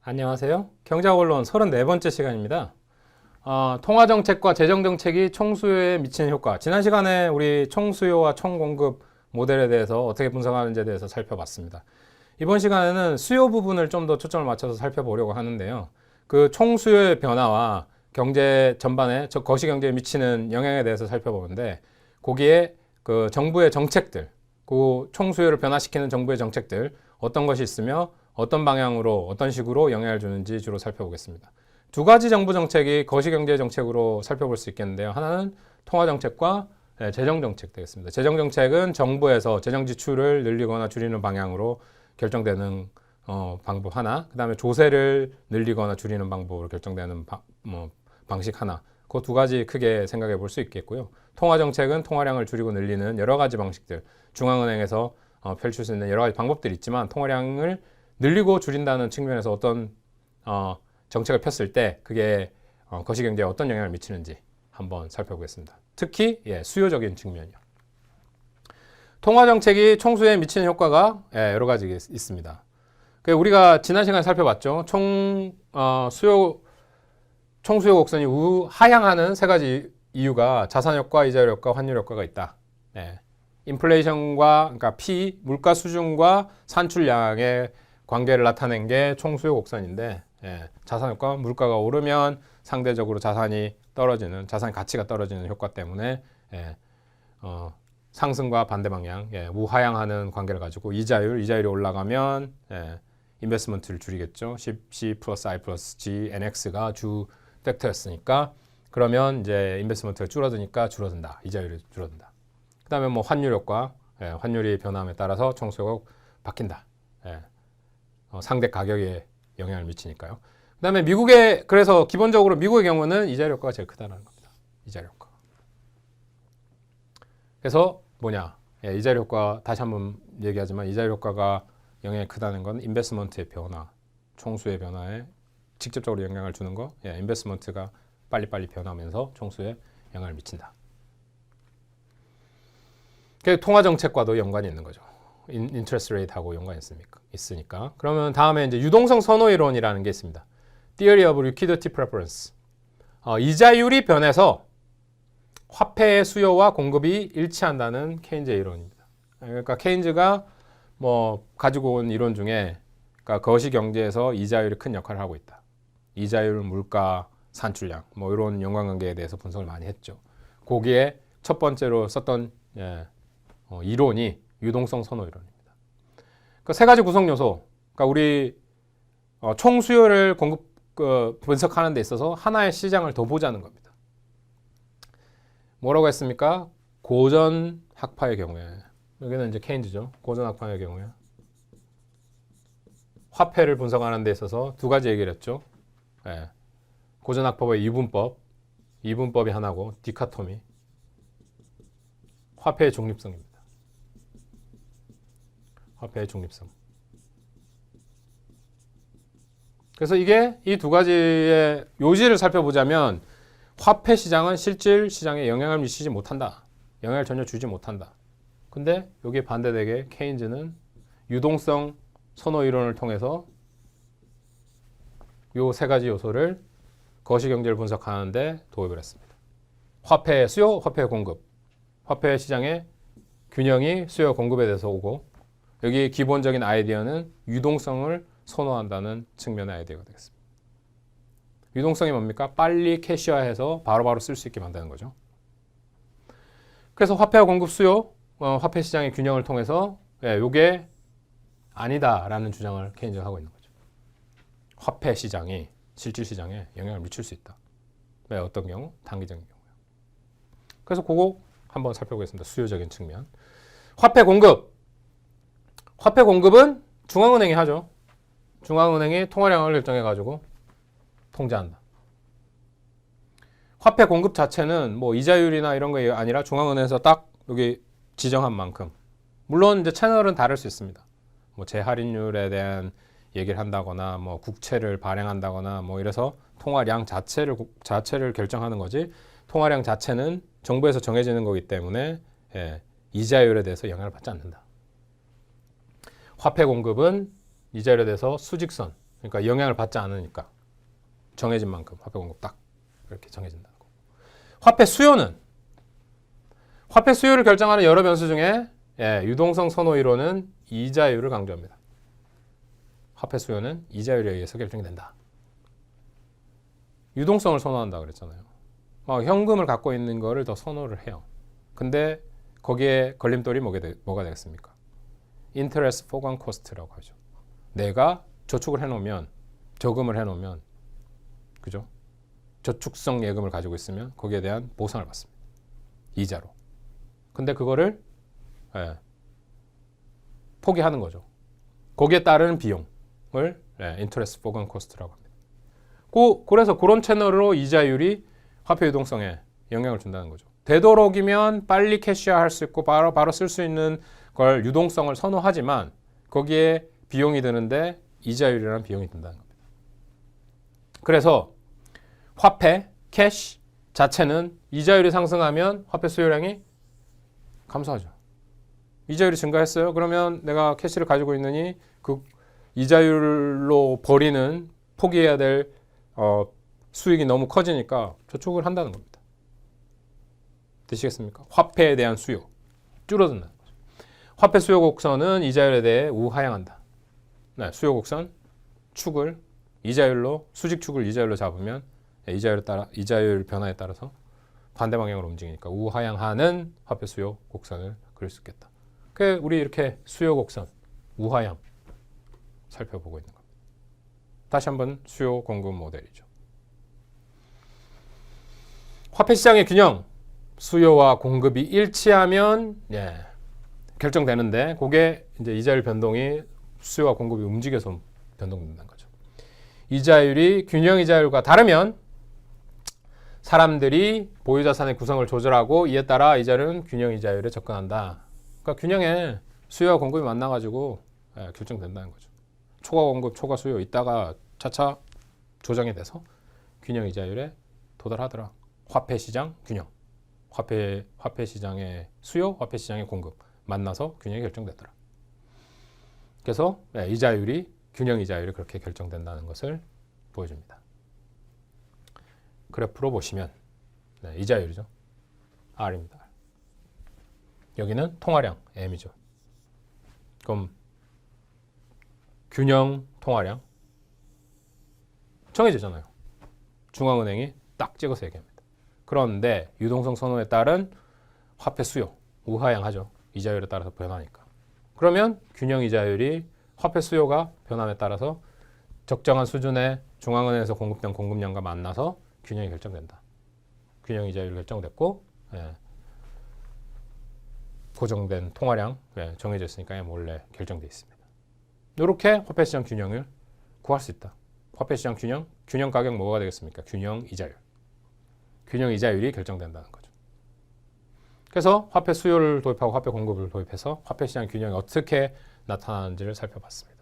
안녕하세요. 경제학원론 34번째 시간입니다. 통화정책과 재정정책이 총수요에 미치는 효과. 지난 시간에 우리 총수요와 총공급 모델에 대해서 어떻게 분석하는지에 대해서 살펴봤습니다. 이번 시간에는 수요 부분을 좀 더 초점을 맞춰서 살펴보려고 하는데요. 그 총수요의 변화와 경제 전반에 거시경제에 미치는 영향에 대해서 살펴보는데, 거기에 그 정부의 정책들, 그 총수요를 변화시키는 정부의 정책들, 어떤 것이 있으며 어떤 방향으로 어떤 식으로 영향을 주는지 주로 살펴보겠습니다. 두 가지 정부 정책이 거시경제 정책으로 살펴볼 수 있겠는데요. 하나는 통화정책과 재정정책 되겠습니다. 재정정책은 정부에서 재정 지출을 늘리거나 줄이는 방향으로 결정되는 방법 하나, 그 다음에 조세를 늘리거나 줄이는 방법으로 결정되는 방식 하나, 그 두 가지 크게 생각해 볼 수 있겠고요. 통화정책은 통화량을 줄이고 늘리는 여러 가지 방식들, 중앙은행에서 펼칠 수 있는 여러 가지 방법들이 있지만, 통화량을 늘리고 줄인다는 측면에서 어떤 정책을 폈을 때 그게 거시경제에 어떤 영향을 미치는지 한번 살펴보겠습니다. 특히 수요적인 측면이요. 통화정책이 총수요에 미치는 효과가 여러 가지 있습니다. 우리가 지난 시간에 살펴봤죠. 총수요 곡선이 하향하는 세 가지 이유가 자산효과, 이자율 효과, 환율 효과가 있다. 인플레이션과, 그러니까 물가 수준과 산출량의 관계를 나타낸 게 총수요 곡선인데, 자산효과, 물가가 오르면 상대적으로 자산이 떨어지는, 자산 가치가 떨어지는 효과 때문에 상승과 반대 방향, 우하향하는 관계를 가지고, 이자율이 올라가면 인베스트먼트를 줄이겠죠. C 플러스 I 플러스 G, NX가 주 팩터였으니까, 그러면 이제 인베스트먼트가 줄어드니까 이자율이 줄어든다. 그 다음에 환율 효과, 환율이 변함에 따라서 총수요가 바뀐다. 상대 가격에 영향을 미치니까요. 그 다음에 그래서 기본적으로 미국의 경우는 이자율 효과가 제일 크다는 겁니다. 이자율 효과. 그래서 이자율 효과, 다시 한번 얘기하지만, 이자율 효과가 영향이 크다는 건 인베스트먼트의 변화, 총수의 변화에 직접적으로 영향을 주는 거, 인베스트먼트가 빨리빨리 변하면서 총수에 영향을 미친다. 통화정책과도 연관이 있는 거죠. 인트레스트 레이트하고 연관이 있으니까. 그러면 다음에 이제 유동성 선호 이론이라는 게 있습니다. Theory of Liquidity Preference. 이자율이 변해서 화폐의 수요와 공급이 일치한다는 케인즈의 이론입니다. 그러니까 케인즈가 가지고 온 이론 중에, 그러니까 거시경제에서 이자율이 큰 역할을 하고 있다. 이자율, 물가, 산출량, 이런 연관관계에 대해서 분석을 많이 했죠. 거기에 첫 번째로 썼던 이론이 유동성 선호 이론입니다. 그 세 가지 구성 요소, 그러니까 우리 총 수요를 분석하는 데 있어서 하나의 시장을 더 보자는 겁니다. 뭐라고 했습니까? 고전 학파의 경우에, 여기는 이제 케인즈죠. 고전 학파의 경우에 화폐를 분석하는 데 있어서 두 가지 얘기를 했죠. 고전 학파의 이분법이 하나고, 디카토미, 화폐의 중립성입니다. 화폐의 중립성. 그래서 이 두 가지의 요지를 살펴보자면, 화폐 시장은 실질 시장에 영향을 미치지 못한다. 영향을 전혀 주지 못한다. 근데 여기에 반대되게 케인즈는 유동성 선호 이론을 통해서 이 세 가지 요소를 거시경제를 분석하는데 도입을 했습니다. 화폐 수요, 화폐 공급. 화폐 시장의 균형이 수요 공급에 대해서 오고, 여기 기본적인 아이디어는 유동성을 선호한다는 측면의 아이디어가 되겠습니다. 유동성이 뭡니까? 빨리 캐시화해서 바로바로 쓸 수 있게 만드는 거죠. 그래서 화폐와 공급 수요, 화폐 시장의 균형을 통해서 이게 아니다라는 주장을 케인즈가 하고 있는 거죠. 화폐 시장이 실질 시장에 영향을 미칠 수 있다. 왜? 어떤 경우? 단기적인 경우요. 그래서 그거 한번 살펴보겠습니다. 수요적인 측면. 화폐 공급은 중앙은행이 하죠. 중앙은행이 통화량을 결정해가지고 통제한다. 화폐 공급 자체는 이자율이나 이런 게 아니라 중앙은행에서 딱 여기 지정한 만큼. 물론 이제 채널은 다를 수 있습니다. 재할인율에 대한 얘기를 한다거나, 국채를 발행한다거나, 이래서 통화량 자체를 결정하는 거지, 통화량 자체는 정부에서 정해지는 거기 때문에 이자율에 대해서 영향을 받지 않는다. 화폐 공급은 이자율에 대해서 수직선, 그러니까 영향을 받지 않으니까 정해진 만큼 화폐 공급 딱 이렇게 정해진다는 거. 화폐 수요는 화폐 수요를 결정하는 여러 변수 중에 유동성 선호 이론은 이자율을 강조합니다. 화폐 수요는 이자율에 의해서 결정이 된다. 유동성을 선호한다 그랬잖아요. 현금을 갖고 있는 거를 더 선호를 해요. 근데 거기에 걸림돌이 뭐가 되겠습니까? 인터레스트 포관 코스트라고 하죠. 내가 저축을 해놓으면, 저금을 해놓으면, 그죠? 저축성 예금을 가지고 있으면 거기에 대한 보상을 받습니다. 이자로. 근데 그거를 포기하는 거죠. 거기에 따른 비용을 인터레스트 포관 코스트라고 합니다. 그래서 그런 채널로 이자율이 화폐 유동성에 영향을 준다는 거죠. 되도록이면 빨리 캐시할 수 있고 바로 쓸 수 있는 걸 유동성을 선호하지만 거기에 비용이 드는데 이자율이라는 비용이 든다는 겁니다. 그래서 화폐, 캐시 자체는 이자율이 상승하면 화폐 수요량이 감소하죠. 이자율이 증가했어요. 그러면 내가 캐시를 가지고 있느니 그 이자율로 버리는 포기해야 될 수익이 너무 커지니까 저축을 한다는 겁니다. 되시겠습니까? 화폐에 대한 수요 줄어든다는 거죠. 화폐 수요 곡선은 이자율에 대해 우하향한다. 네, 수요 곡선 축을 이자율로 수직 축을 이자율로 잡으면 이자율 변화에 따라서 반대 방향으로 움직이니까 우하향하는 화폐 수요 곡선을 그릴 수 있겠다. 우리 이렇게 수요 곡선 우하향 살펴보고 있는 겁니다. 다시 한번 수요 공급 모델이죠. 화폐 시장의 균형, 수요와 공급이 일치하면 결정되는데 그게 이제 이자율 변동이 수요와 공급이 움직여서 변동된다는 거죠. 이자율이 균형 이자율과 다르면 사람들이 보유 자산의 구성을 조절하고 이에 따라 이자율은 균형 이자율에 접근한다. 그러니까 균형에 수요와 공급이 만나가지고 결정된다는 거죠. 초과 공급, 초과 수요 있다가 차차 조정이 돼서 균형 이자율에 도달하더라. 화폐 시장 균형, 화폐 시장의 수요, 화폐 시장의 공급 만나서 균형이 결정되더라. 그래서 이자율이 균형 이자율이 그렇게 결정된다는 것을 보여줍니다. 그래프로 보시면 이자율이죠. R입니다. 여기는 통화량 M이죠. 그럼 균형 통화량 정해지잖아요. 중앙은행이 딱 찍어서 얘기합니다. 그런데 유동성 선호에 따른 화폐 수요 우하향하죠. 이자율에 따라서 변하니까. 그러면 균형 이자율이 화폐 수요가 변함에 따라서 적정한 수준의 중앙은행에서 공급된 공급량과 만나서 균형이 결정된다. 균형 이자율이 결정됐고 고정된 통화량 정해져 있으니까 몰래 결정되어 있습니다. 이렇게 화폐 시장 균형을 구할 수 있다. 화폐 시장 균형 가격 뭐가 되겠습니까? 균형 이자율. 균형 이자율이 결정된다는 거죠. 그래서 화폐 수요를 도입하고 화폐 공급을 도입해서 화폐 시장 균형이 어떻게 나타나는지를 살펴봤습니다.